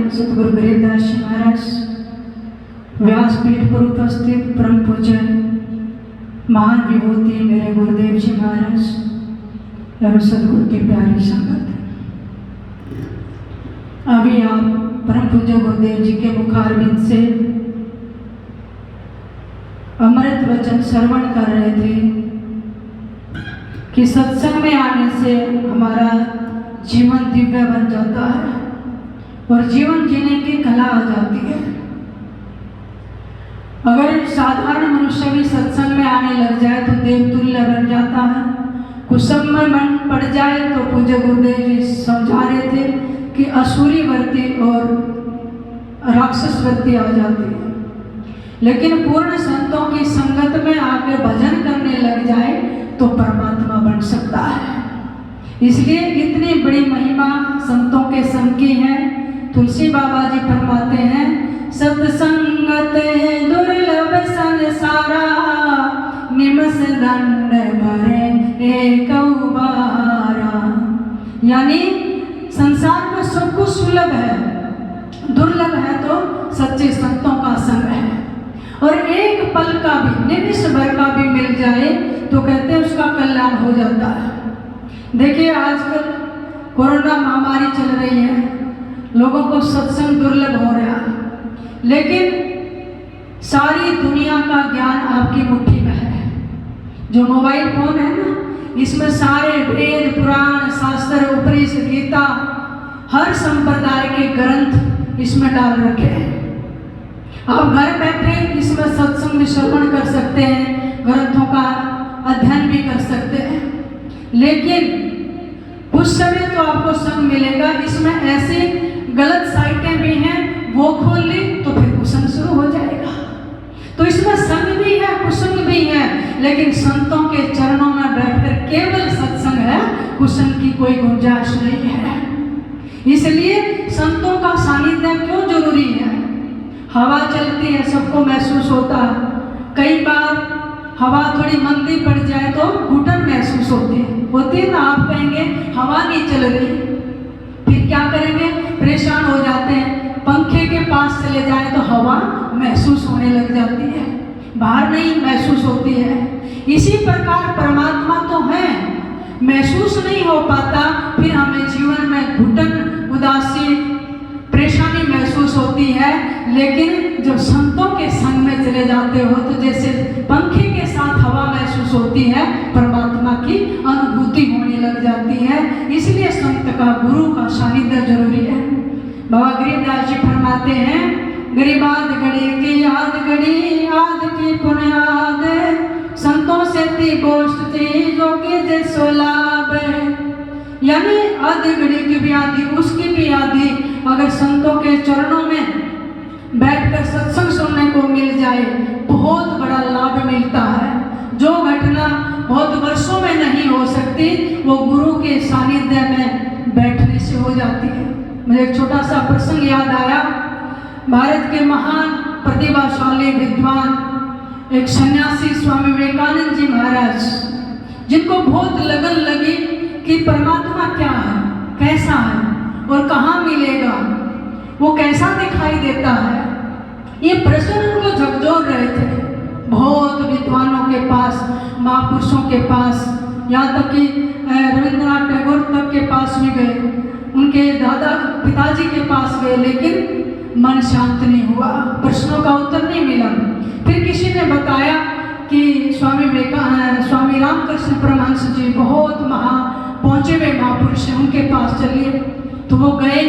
सतगुरु गरीबदास जी महाराज, व्यासपीठ पर उपस्थित परम पूज्य महान विभूति मेरे गुरुदेव जी महाराज एवं सतगुरु की प्यारी संगत, अभी आप परम पूज्य गुरुदेव जी के मुखारबिंद से अमृत वचन श्रवण कर रहे थे कि सत्संग में आने से हमारा जीवन दिव्य बन जाता है और जीवन जीने की कला आ जाती है। अगर साधारण मनुष्य भी सत्संग में आने लग जाए तो देवतुल्य बन जाता है। कुछ समय मन पड़ जाए तो पूज्य गुरुदेव जी समझा रहे थे कि असुरी वृत्ति और राक्षस वृत्ति आ जाती है, लेकिन पूर्ण संतों की संगत में आकर भजन करने लग जाए तो परमात्मा बन सकता है। इसलिए इतनी बड़ी महिमा संतों के संग की है। तुलसी बाबा जी फरमाते हैं, सत्संगत दुर्लभ संसारा, निमस दंड भरे एक बारा। यानी संसार में सब कुछ सुलभ है, दुर्लभ है तो सच्चे संतों का संग है। और एक पल का भी, निमिष भर का भी मिल जाए तो कहते हैं उसका कल्याण हो जाता है। देखिए आजकल कोरोना महामारी चल रही है, लोगों को सत्संग दुर्लभ हो रहा है, लेकिन सारी दुनिया का ज्ञान आपकी मुट्ठी में है। जो मोबाइल फोन है ना, इसमें सारे वेद पुराण शास्त्र उपनिषद गीता हर संप्रदाय के ग्रंथ इसमें डाल रखे हैं। आप घर बैठे इसमें सत्संग में श्रवण कर सकते हैं, ग्रंथों का अध्ययन भी कर सकते हैं। लेकिन कुछ समय तो आपको संग मिलेगा, इसमें ऐसी गलत साइटें भी हैं, वो खोल ली तो फिर कुसंग शुरू हो जाएगा। तो इसमें संग भी है, कुसंग भी है, लेकिन संतों के चरणों में बैठकर केवल सत्संग है, कुसंग की कोई गुंजाइश नहीं है। इसलिए संतों का सानिध्य क्यों जरूरी है। हवा चलती है, सबको महसूस होता है। कई बार हवा थोड़ी मंदी पड़ जाए तो घुटन महसूस होती है ना। आप कहेंगे हवा नहीं चल रही, फिर क्या करेंगे, परेशान हो जाते हैं। पंखे के पास चले जाए तो हवा महसूस होने लग जाती है, बाहर नहीं महसूस होती है। इसी प्रकार परमात्मा तो है, महसूस नहीं हो पाता, फिर हमें जीवन में घुटन, उदासी, परेशानी महसूस होती है। लेकिन जब संतों के संग में चले जाते हो तो जैसे पंखे के साथ हवा महसूस होती है, परमात्मा की अनुभूति होने लग जाती है। इसलिए संत का, गुरु का सानिध्य जरूरी है। बाबा गरीबदास जी फरमाते हैं, गरीबाद गड़ी की याद गड़ी, आद की पुण्याद, संतों से ती गोष्ठ चीजों के जैसो लाभ। यानी आदि घड़ी की भी आदि, उसकी भी आदि अगर संतों के चरणों में बैठकर सत्संग सुनने को मिल जाए, बहुत बड़ा लाभ मिलता है। जो घटना बहुत वर्षों में नहीं हो सकती, वो गुरु के सानिध्य में बैठने से हो जाती है। मुझे एक छोटा सा प्रसंग याद आया। भारत के महान प्रतिभाशाली विद्वान एक सन्यासी स्वामी विवेकानंद जी महाराज, जिनको बहुत लगन लगी कि परमात्मा क्या है, कैसा है और कहाँ मिलेगा, वो कैसा दिखाई देता है, ये प्रश्न उनको झकझोर रहे थे। बहुत विद्वानों के पास, महापुरुषों के पास, यहाँ तक कि रविंद्रनाथ टैगोर तक के पास भी गए, उनके दादा पिताजी के पास गए, लेकिन मन शांत नहीं हुआ, प्रश्नों का उत्तर नहीं मिला। फिर किसी ने बताया कि स्वामी रामकृष्ण परमहंस जी बहुत पहुँचे हुए महापुरुष हैं, उनके पास चलिए। तो वो गए,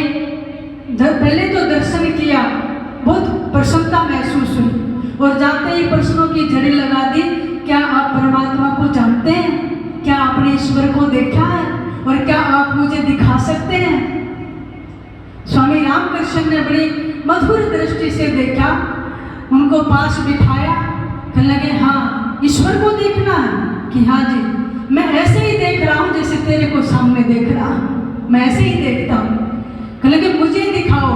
पहले तो दर्शन किया, बहुत प्रसन्नता महसूस हुई, और जाते ही प्रश्नों की झड़ी लगा दी, क्या आप परमात्मा को जानते हैं, क्या आपने ईश्वर को देखा है, और क्या आप मुझे दिखा सकते हैं। स्वामी रामकृष्ण ने बड़ी मधुर दृष्टि से देखा, उनको पास बिठाया, कहने लगे, हाँ ईश्वर को देखना है कि हाँ जी, मैं ऐसे ही देख रहा हूँ जैसे तेरे को सामने देख रहा हूँ, मैं ऐसे ही देखता हूँ। कहने लगे मुझे दिखाओ।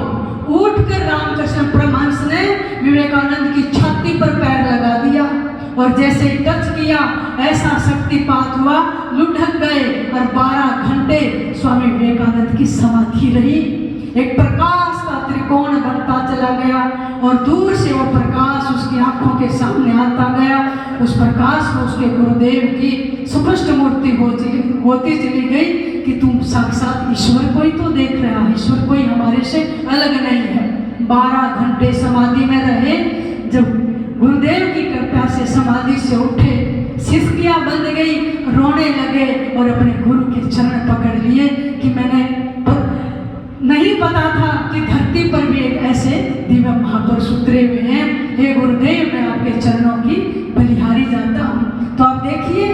उठकर रामकृष्ण परमहंस ने विवेकानंद की छाती पर पैर लगा दिया, और जैसे टच किया ऐसा शक्तिपात हुआ, लुढ़क गए, और 12 घंटे स्वामी विवेकानंद की समाधि रही। एक प्रकाश का त्रिकोण और दूर से वो प्रकाश उसकी आंखों के सामने आता गया। उस प्रकाश में उसके गुरुदेव की स्पष्ट मूर्ति होती चली गई कि तुम साक्षात ईश्वर को ही तो देख रहा है, ईश्वर कोई हमारे से अलग नहीं है। 12 घंटे समाधि में रहे, जब गुरुदेव की कृपा से समाधि से उठे, सिसकियां बंद गई, रोने लगे और अपने गुरु के चरण पकड़ लिए कि मैंने नहीं पता था कि धरती पर भी एक ऐसे दिव्य महापुरुष उतरे हुए हैं। हे गुरुदेव, मैं आपके चरणों की बलिहारी जाता हूँ। तो आप देखिए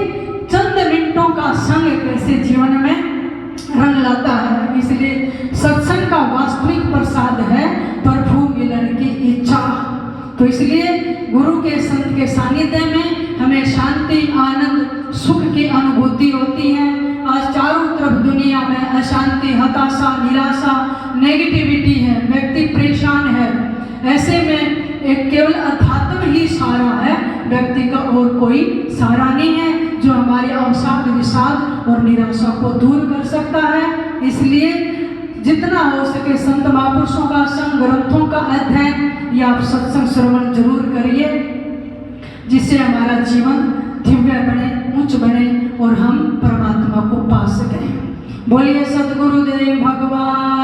चंद मिनटों का संग कैसे जीवन में रंग लाता है। इसलिए सत्संग का वास्तविक प्रसाद है प्रभु मिलन की इच्छा। तो इसलिए गुरु के संत के सानिध्य में हमें शांति, आनंद, सुख की अनुभूति होती है। आज चारों तरफ दुनिया में अशांति, हताशा, निराशा, नेगेटिविटी है, व्यक्ति परेशान है। ऐसे में एक केवल अध्यात्म ही सहारा है, व्यक्ति का और कोई सहारा नहीं है जो हमारे अवसाद, विषाद और निराशा को दूर कर सकता है। इसलिए जितना हो सके संत महापुरुषों का संग, ग्रंथों का अध्ययन या आप सत्संग श्रवण जरूर करिए, जिससे हमारा जीवन दिव्य बने, उच्च बने और हम परमात्मा को पा सकें। बोलिए सद्गुरुदेव भगवान।